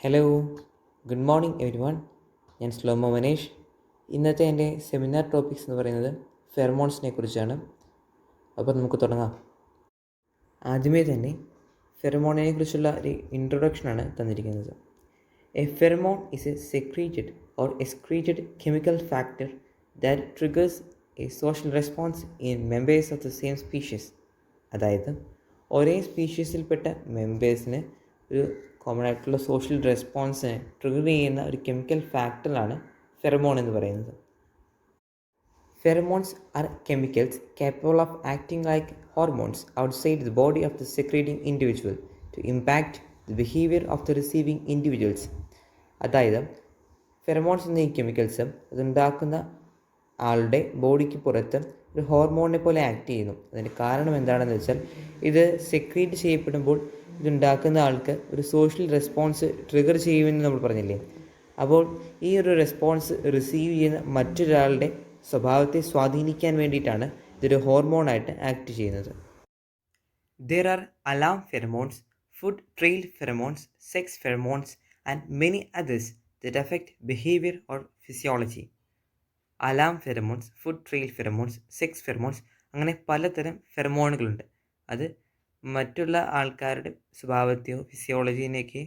Hello, good morning every one. ഞാൻ slo-mo Manesh. ഇന്നത്തെ എൻ്റെ സെമിനാർ ടോപ്പിക്സ് എന്ന് പറയുന്നത് ഫെറമോൺസിനെ കുറിച്ചാണ്. അപ്പോൾ നമുക്ക് തുടങ്ങാം. ആദ്യമേ തന്നെ ഫെറമോണിനെ കുറിച്ചുള്ള ഒരു ഇൻട്രൊഡക്ഷനാണ് തന്നിരിക്കുന്നത്. A pheromone is A secreted or excreted chemical factor that triggers A social response in members of the same species. അതായത് ഒരേ സ്പീഷീസിൽപ്പെട്ട മെമ്പേഴ്സിന് ഒരു കോമൺ ആയിട്ടുള്ള സോഷ്യൽ റെസ്പോൺസിനെ ട്രിഗർ ചെയ്യുന്ന ഒരു കെമിക്കൽ ഫാക്ടറാണ് ഫെറമോൺ എന്ന് പറയുന്നത്. Pheromones are chemicals capable of acting like hormones outside the body of the secreting individual to impact the behavior of the receiving individuals. അതായത് ഫെറമോൺസ് എന്ന ഈ കെമിക്കൽസ് അതുണ്ടാക്കുന്ന ആളുടെ ബോഡിക്ക് പുറത്ത് ഒരു ഹോർമോണിനെ പോലെ ആക്ട് ചെയ്യുന്നു. അതിൻ്റെ കാരണം എന്താണെന്ന് വെച്ചാൽ ഇത് സെക്രീറ്റ് ചെയ്യപ്പെടുമ്പോൾ ഇതുണ്ടാക്കുന്ന ആൾക്ക് ഒരു സോഷ്യൽ റെസ്പോൺസ് ട്രിഗർ ചെയ്യുമെന്ന് നമ്മൾ പറഞ്ഞില്ലേ. അപ്പോൾ ഈ ഒരു റെസ്പോൺസ് റിസീവ് ചെയ്യുന്ന മറ്റൊരാളുടെ സ്വഭാവത്തെ സ്വാധീനിക്കാൻ വേണ്ടിയിട്ടാണ് ഇതൊരു ഹോർമോണായിട്ട് ആക്ട് ചെയ്യുന്നത്. There are alarm pheromones, food trail pheromones, sex pheromones and many others that affect behavior or physiology. Alarm pheromones, food trail pheromones, sex pheromones, അങ്ങനെ പലതരം ഫെറമോണുകളുണ്ട്. അത് മറ്റുള്ള ആൾക്കാരുടെ സ്വഭാവത്തെയോ ഫിസിയോളജീനെയൊക്കെ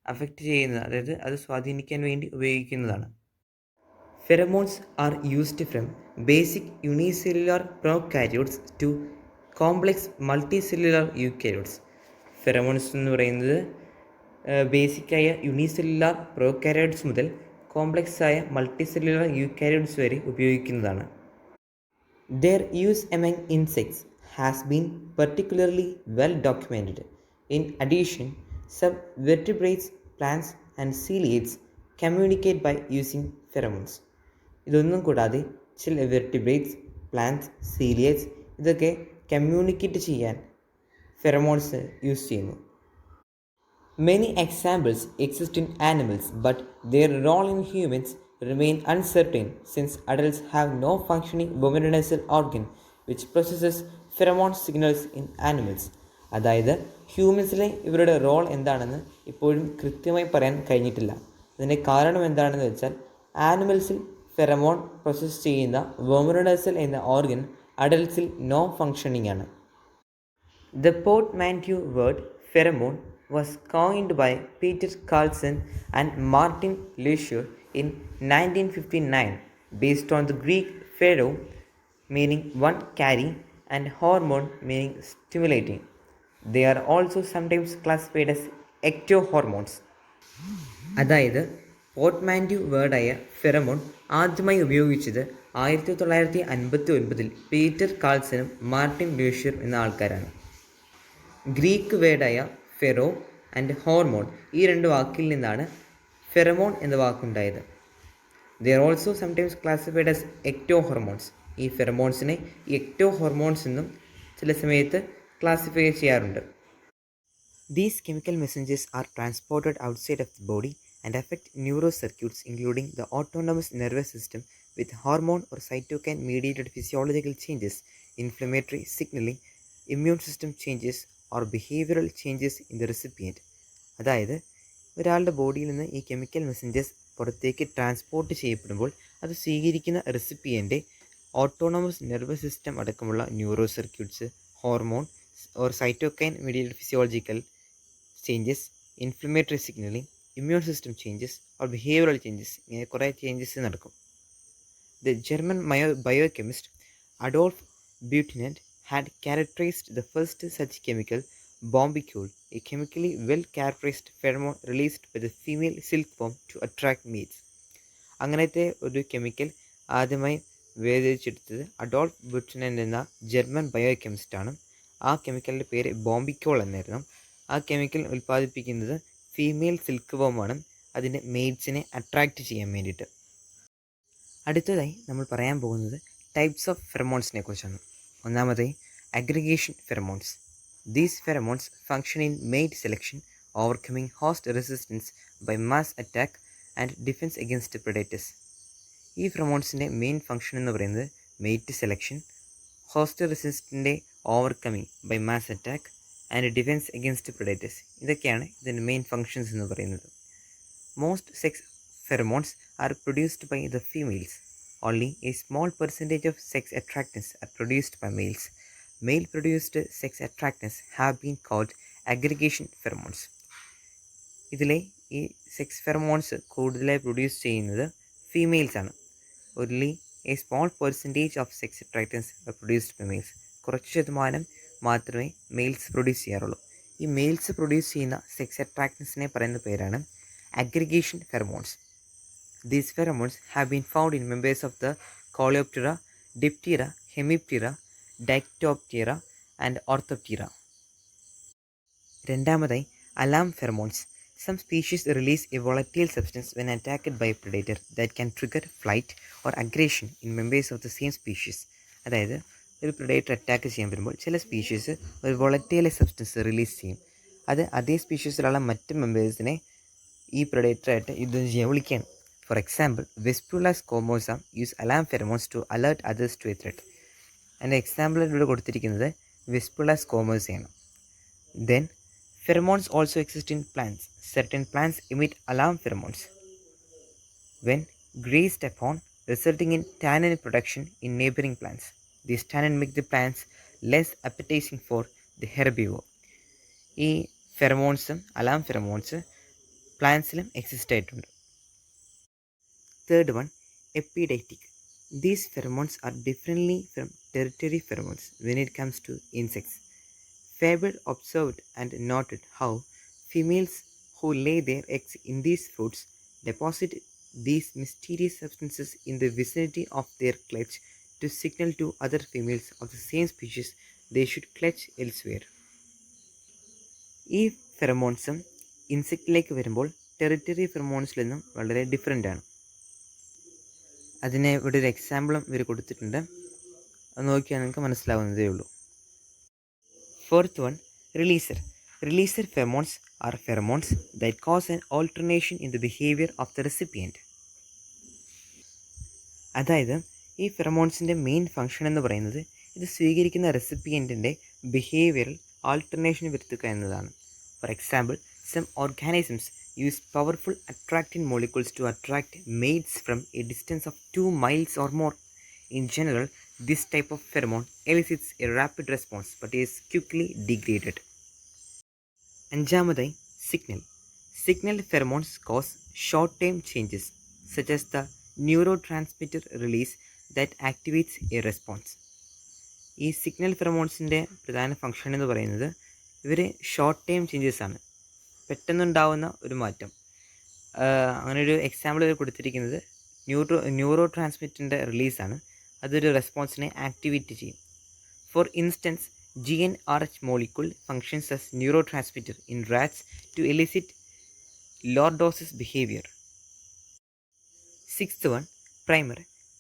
അഫക്റ്റ് ചെയ്യുന്നത്, അതായത് അത് സ്വാധീനിക്കാൻ വേണ്ടി ഉപയോഗിക്കുന്നതാണ്. Pheromones are used from basic unicellular prokaryotes to complex multicellular eukaryotes. Pheromones എന്ന് പറയുന്നത് ബേസിക്കായ യൂണിസെല്ലുലാർ പ്രോകാരിയോട്സ് മുതൽ കോംപ്ലക്സ് ആയ മൾട്ടിസെല്ലുലാർ യൂകാരിയോട്സ് വരെ ഉപയോഗിക്കുന്നതാണ്. Their use among insects has been particularly well documented. In addition, some vertebrates, plants and ciliates communicate by using pheromones. ഇതൊന്നും കൂടാതെ ചില vertebrates, plants, സീലിയേറ്റ്സ് ഇതൊക്കെ കമ്മ്യൂണിക്കേറ്റ് ചെയ്യാൻ ഫെറമോൺസ് യൂസ് ചെയ്യുന്നു. Many examples exist in animals, but their role in humans remain uncertain since adults have no functioning vomeronasal organ which processes pheromone signals in animals. അതായത് ഹ്യൂമൻസിലെ ഇവരുടെ role എന്താണെന്ന് ഇപ്പോഴും കൃത്യമായി പറയാൻ കഴിഞ്ഞിട്ടില്ല. അതിൻ്റെ കാരണം എന്താണെന്ന് വെച്ചാൽ ആനിമൽസിൽ ഫെറമോൺ പ്രോസസ്സ് ചെയ്യുന്ന വോമറോഡസൽ എന്ന ഓർഗൻ അഡൽട്സിൽ നോ ഫങ്ഷനിങ് ആണ്. The portmanteau word pheromone was coined by Peter Carlson and Martin Leisure in 1959 based on the Greek phero meaning one carry and hormone meaning stimulating. They are also sometimes classified as ectohormones. അതായത് പോർട്ട്മാൻറ്റ്യൂ വേർഡായ pheromone ആദ്യമായി ഉപയോഗിച്ചത് 1959 Peter കാൾസനും Martin Luscher എന്ന ആൾക്കാരാണ്. Greek വേർഡായ phero and hormone, ഈ രണ്ട് വാക്കിൽ നിന്നാണ് ഫെറമോൺ എന്ന വാക്കുണ്ടായത്. They are also sometimes classified as ectohormones. ഈ ഫെറമോൺസിനെ എക്ടോ ഹോർമോൺസ് എന്നും ചില സമയത്ത് ക്ലാസിഫൈ ചെയ്യാറുണ്ട്. These chemical messengers are transported outside of the body and affect neurocircuits including the autonomous nervous system with hormone or cytokine mediated physiological changes, inflammatory signaling, immune system changes or behavioral changes in the recipient. അതായത് ഒരാളുടെ ബോഡിയിൽ നിന്ന് ഈ chemical messengers പുറത്തേക്ക് transport ചെയ്യപ്പെടുമ്പോൾ അത് സ്വീകരിക്കുന്ന റെസിപ്പിയൻ്റെ autonomous nervous system അടക്കമുള്ള neuro circuits, hormone or cytokine mediated physiological changes, inflammatory signalling, immune system changes or behavioural changes, ഇങ്ങനെ കുറേ ചേഞ്ചസ് നടക്കും. The German biochemist Adolf Butenandt had characterized the first such chemical, bombicule, a chemically well-characterized pheromone released by the female silkworm to attract mates. അങ്ങനത്തെ ഒരു chemical ആദ്യമായി വേർതിരിച്ചെടുത്തത് Adolf ബുറ്റനൻഡ് എന്ന German ബയോകെമിസ്റ്റാണ്. ആ കെമിക്കലിൻ്റെ പേര് ബോംബിക്കോൾ എന്നായിരുന്നു. ആ കെമിക്കൽ ഉൽപ്പാദിപ്പിക്കുന്നത് ഫീമെയിൽ സിൽക്ക് വോമാണ്, അതിൻ്റെ മെയ്റ്റ്സിനെ അട്രാക്റ്റ് ചെയ്യാൻ വേണ്ടിയിട്ട്. അടുത്തതായി നമ്മൾ പറയാൻ പോകുന്നത് ടൈപ്സ് ഓഫ് ഫെറമോൺസിനെ കുറിച്ചാണ്. ഒന്നാമതായി aggregation pheromones. These pheromones function in mate selection, overcoming host resistance by mass attack and defence against predators. ഈ ഫെറമോൺസിൻ്റെ മെയിൻ ഫങ്ഷൻ എന്ന് പറയുന്നത് മെയ്റ്റ് സെലക്ഷൻ, ഹോസ്റ്റ് റെസിസ്റ്റൻ്റെ overcoming by mass attack and defence against predators. ഇതൊക്കെയാണ് ഇതിൻ്റെ main functions എന്ന് പറയുന്നത്. Most sex pheromones are produced by the females. Only a small percentage of sex attractants are produced by males. Male produced sex attractants have been called aggregation pheromones. ഇതിലെ ഈ sex pheromones കൂടുതലായി produce ചെയ്യുന്നത് females ആണ്. Only a small percentage of sex attractants produced by males. കുറച്ച് ശതമാനം മാത്രമേ males produce ചെയ്യാറുള്ളൂ. ഈ മെയിൽസ് പ്രൊഡ്യൂസ് ചെയ്യുന്ന സെക്സ് അട്രാക്റ്റൻസിനെ പറയുന്ന പേരാണ് aggregation pheromones. These pheromones have been found in members of the Coleoptera, Diptera, Hemiptera, Dictyoptera and Orthoptera. രണ്ടാമതായി alarm pheromones. Some species release a volatile substance when attacked by a predator that can trigger flight or aggression in members of the same species. അതായത് ഒരു predator attack ചെയ്യാൻ വരുമ്പോൾ ചില species ഒരു volatile substance release ചെയ്യും. അത് അതേ സ്പീഷീസിലുള്ള മറ്റ് മെമ്പേഴ്സിനെ ഈ പ്രിഡേറ്ററായിട്ട് യുദ്ധം ചെയ്യാൻ വിളിക്കുകയാണ്. For example, Vespula squamosa use alarm pheromones to alert others to a threat. അതിൻ്റെ എക്സാമ്പിൾ ഇവിടെ കൊടുത്തിരിക്കുന്നത് വെസ്പുല സ്കോമോസയാണ്. Then pheromones also exist in plants. Certain plants emit alarm pheromones when grazed upon, resulting in tannin production in neighboring plants. These tannin make the plants less appetizing for the herbivore. ഈ ഫെറമോൺസും alarm pheromones പ്ലാന്റ്സിലും exist ആയിട്ടുണ്ട്. Third one, epideictic. These pheromones are differently from tertiary pheromones when it comes to insects. Faber observed and noted how females who lay their eggs in these fruits deposit these mysterious substances in the vicinity of their clutch to signal to other females of the same species they should clutch elsewhere. ഈ ഫെറമോൺസും ഇൻസെക്റ്റിലേക്ക് വരുമ്പോൾ territory ഫെറമോൺസിൽ നിന്നും വളരെ different ആണ്. അതിനെ ഇവിടെ ഒരു എക്സാമ്പിളും ഇവർ കൊടുത്തിട്ടുണ്ട്. അത് നോക്കിയാൽ നിങ്ങൾക്ക് മനസ്സിലാവുന്നതേ ഉള്ളൂ. Fourth one, releaser. Releaser pheromones are pheromones that cause an alteration in the behavior of the recipient. അതായത് ഈ ഫെറമോൺസിൻ്റെ മെയിൻ ഫങ്ഷൻ എന്ന് പറയുന്നത് ഇത് സ്വീകരിക്കുന്ന റെസിപ്പിയൻറ്റിൻ്റെ ബിഹേവിയറിൽ ആൾട്ടർനേഷൻ വരുത്തുക എന്നതാണ്. For example, some organisms use powerful attracting molecules to attract mates from a distance of 2 miles or more. In general, this type of pheromone elicits a rapid response but is quickly degraded. അഞ്ചാമതായി signal. Signal pheromones cause short-term changes such as the neurotransmitter release that activates a response. ഈ signal ഫെറമോൺസിൻ്റെ പ്രധാന function എന്ന് പറയുന്നത് ഇവർ short time changes ആണ്, പെട്ടെന്നുണ്ടാവുന്ന ഒരു മാറ്റം. അങ്ങനൊരു എക്സാമ്പിൾ ഇവർ കൊടുത്തിരിക്കുന്നത് ന്യൂറോ ട്രാൻസ്മിറ്ററിൻ്റെ റിലീസാണ്. അതൊരു റെസ്പോൺസിനെ ആക്ടിവേറ്റ് ചെയ്യും. For instance, GnRH molecule functions as neurotransmitter in rats to elicit lordosis behavior. Sixth one, primer.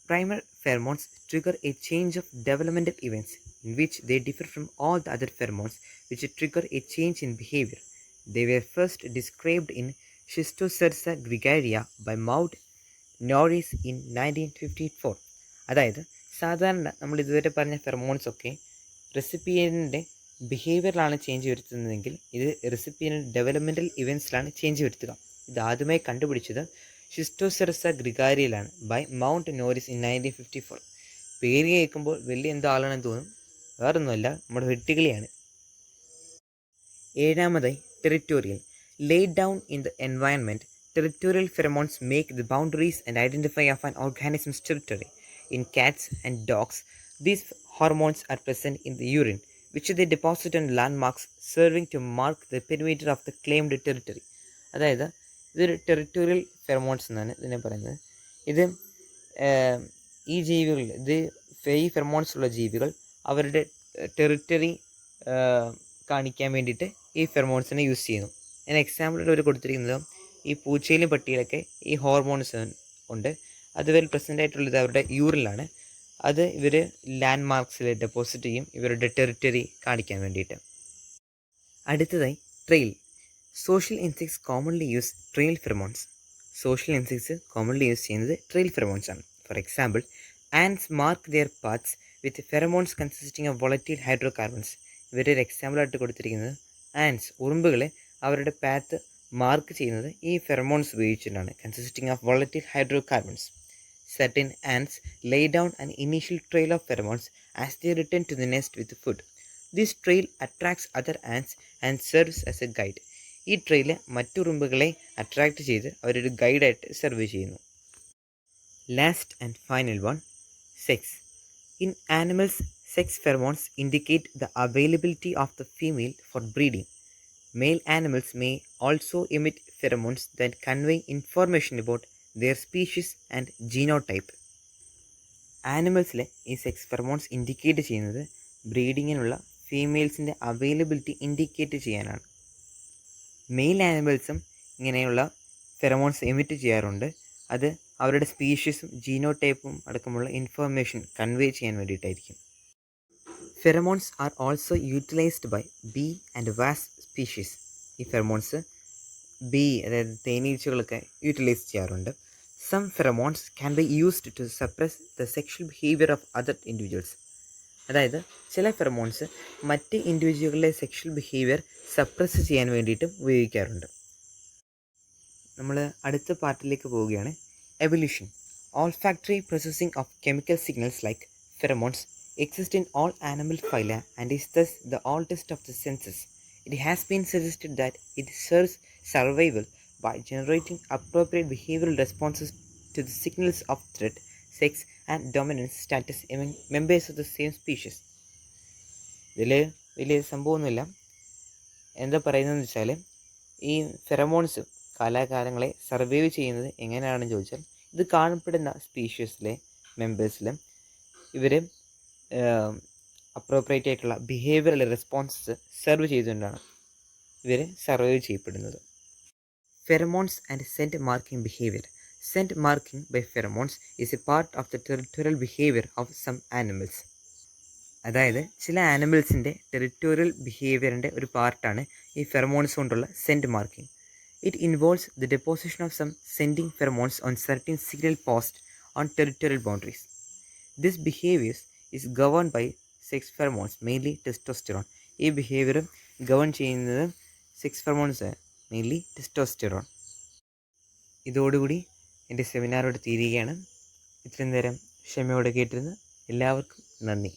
Primer pheromones trigger a change of developmental events in which they differ from all the other pheromones which trigger a change in behavior. They were first described in Schistocerca gregaria by Maud Norris in 1954. അതായത് സാധാരണ നമ്മൾ ഇതുവരെ പറഞ്ഞ ഫെറമോൺസൊക്കെ റെസിപ്പിയൻ്റെ ബിഹേവിയറിലാണ് change വരുത്തുന്നതെങ്കിൽ ഇത് റെസിപ്പിയൻ്റെ developmental ഇവൻറ്റ്സിലാണ് change വരുത്തുക. ഇത് ആദ്യമായി കണ്ടുപിടിച്ചത് ഷിസ്റ്റോസെറസ ഗ്രിഗാരിയിലാണ് ബൈ മൗണ്ട് നോറിസ് ഇൻ 1954. പേര് കേൾക്കുമ്പോൾ വലിയ എന്തോ ആളാണെന്ന് തോന്നും, വേറൊന്നുമല്ല, നമ്മുടെ വെട്ടുകിളിയാണ്. ഏഴാമതായി territorial. Laid down in the environment, territorial pheromones make the boundaries and identify of an organism's territory. In cats and dogs, these hormones are present in the urine, which they deposit on landmarks serving to mark the perimeter of the claimed territory. അതായത് ഇതൊരു territorial pheromones എന്നാണ് ഇതിനെ പറയുന്നത്. ഇത് ഈ ജീവികൾ, ഈ pheromones ഉള്ള ജീവികൾ അവരുടെ ടെറിറ്ററി കാണിക്കാൻ വേണ്ടിയിട്ട് ഈ ഫെറമോൺസിനെ യൂസ് ചെയ്യുന്നു. ഞാൻ എക്സാമ്പിളിൽ അവർ കൊടുത്തിരിക്കുന്നത് ഈ പൂച്ചയിലും പട്ടിയിലൊക്കെ ഈ ഹോർമോൺസ് ഉണ്ട്. അത് വെൽ പ്രസൻ്റ് ആയിട്ടുള്ളത് അവരുടെ യൂറിനിലാണ്. അത് ഇവർ ലാൻഡ് മാർക്സിൽ ഡെപ്പോസിറ്റ് ചെയ്യും ഇവരുടെ ടെറിറ്ററി കാണിക്കാൻ വേണ്ടിയിട്ട്. അടുത്തതായി trail. Social insects commonly use trail pheromones. Social insects commonly use ചെയ്യുന്നത് ട്രെയിൽ ഫെറമോൺസ് ആണ്. For example, ants mark their paths with pheromones consisting of volatile hydrocarbons. ഇവരൊരു എക്സാമ്പിളായിട്ട് കൊടുത്തിരിക്കുന്നത് ആൻഡ്സ്, ഉറുമ്പുകൾ അവരുടെ പാത്ത് മാർക്ക് ചെയ്യുന്നത് ഈ ഫെറമോൺസ് ഉപയോഗിച്ചിട്ടാണ്, consisting of volatile hydrocarbons. Certain ants lay down an initial trail of pheromones as they return to the nest with food. This trail attracts other ants and serves as a guide. ഈ trail മറ്റുറുമ്പുകളെ attract ചെയ്ത് അവരൊരു ഗൈഡായിട്ട് serve ചെയ്യുന്നു. Last and final one, sex. In animals, sex pheromones indicate the availability of the female for breeding. Male animals may also emit pheromones that convey information about their species and genotype. ആനിമൽസിലെ ഈ sex pheromones indicate ചെയ്യുന്നത് ബ്രീഡിങ്ങിനുള്ള ഫീമെയിൽസിൻ്റെ availability indicate ചെയ്യാനാണ്. Mail ആനിമൽസും ഇങ്ങനെയുള്ള pheromones emit ചെയ്യാറുണ്ട്. അത് അവരുടെ സ്പീഷീസും ജീനോടൈപ്പും അടക്കമുള്ള information convey ചെയ്യാൻ വേണ്ടിയിട്ടായിരിക്കും. Pheromones are also utilized by bee and wasp species. ഈ ഫെറമോൺസ് ബീ, അതായത് തേനീച്ചകളൊക്കെ യൂട്ടിലൈസ് ചെയ്യാറുണ്ട്. Some pheromones can be used to suppress the sexual behaviour of other individuals. അതായത് ചില ഫെറമോൺസ് മറ്റ് ഇൻഡിവിജ്വലുകളുടെ സെക്ഷൽ ബിഹേവിയർ സപ്രസ് ചെയ്യാൻ വേണ്ടിയിട്ടും ഉപയോഗിക്കാറുണ്ട്. നമ്മൾ അടുത്ത പാർട്ടിലേക്ക് പോവുകയാണ്. Evolution. Olfactory processing of chemical signals like pheromones exist in all animal phyla and is thus the oldest of the senses. It has been suggested that it serves survival by generating appropriate behavioral responses to the signals of threat, sex, and dominance status among members of the same species. ഇതിൽ വലിയ സംഭവമൊന്നുമില്ല. എന്താ പറയുന്നതെന്ന് വെച്ചാൽ, ഈ pheromones കാലാകാലങ്ങളെ survive ചെയ്യുന്നത് എങ്ങനെയാണെന്ന് ചോദിച്ചാൽ, ഇത് കാണപ്പെടുന്ന സ്പീഷ്യസിലെ മെമ്പേഴ്സിൽ ഇവർ അപ്രോപ്രിയേറ്റ് ആയിട്ടുള്ള ബിഹേവിയറൽ റെസ്പോൺസസ് സെർവ് ചെയ്തുകൊണ്ടാണ് ഇവർ സർവൈവ് ചെയ്യപ്പെടുന്നത്. Pheromones and scent marking behaviour. Scent marking by pheromones is a part of the territorial behaviour of some animals. അതായത് ചില ആനിമൽസിൻ്റെ ടെറിട്ടോറിയൽ ബിഹേവിയറിൻ്റെ ഒരു പാർട്ടാണ് ഈ ഫെറമോൺസ് കൊണ്ടുള്ള scent marking. It involves the deposition of some scenting pheromones on certain signal post on territorial boundaries. This behaviours is governed by sex pheromones, mainly testosterone. ഈ behaviour govern ചെയ്യുന്നത് sex pheromones, mainly testosterone. ഇതോടുകൂടി എൻ്റെ സെമിനാറോട് തീരുകയാണ്. ഇത്രയും നേരം ക്ഷമയോടെ കേട്ടിരുന്ന എല്ലാവർക്കും നന്ദി.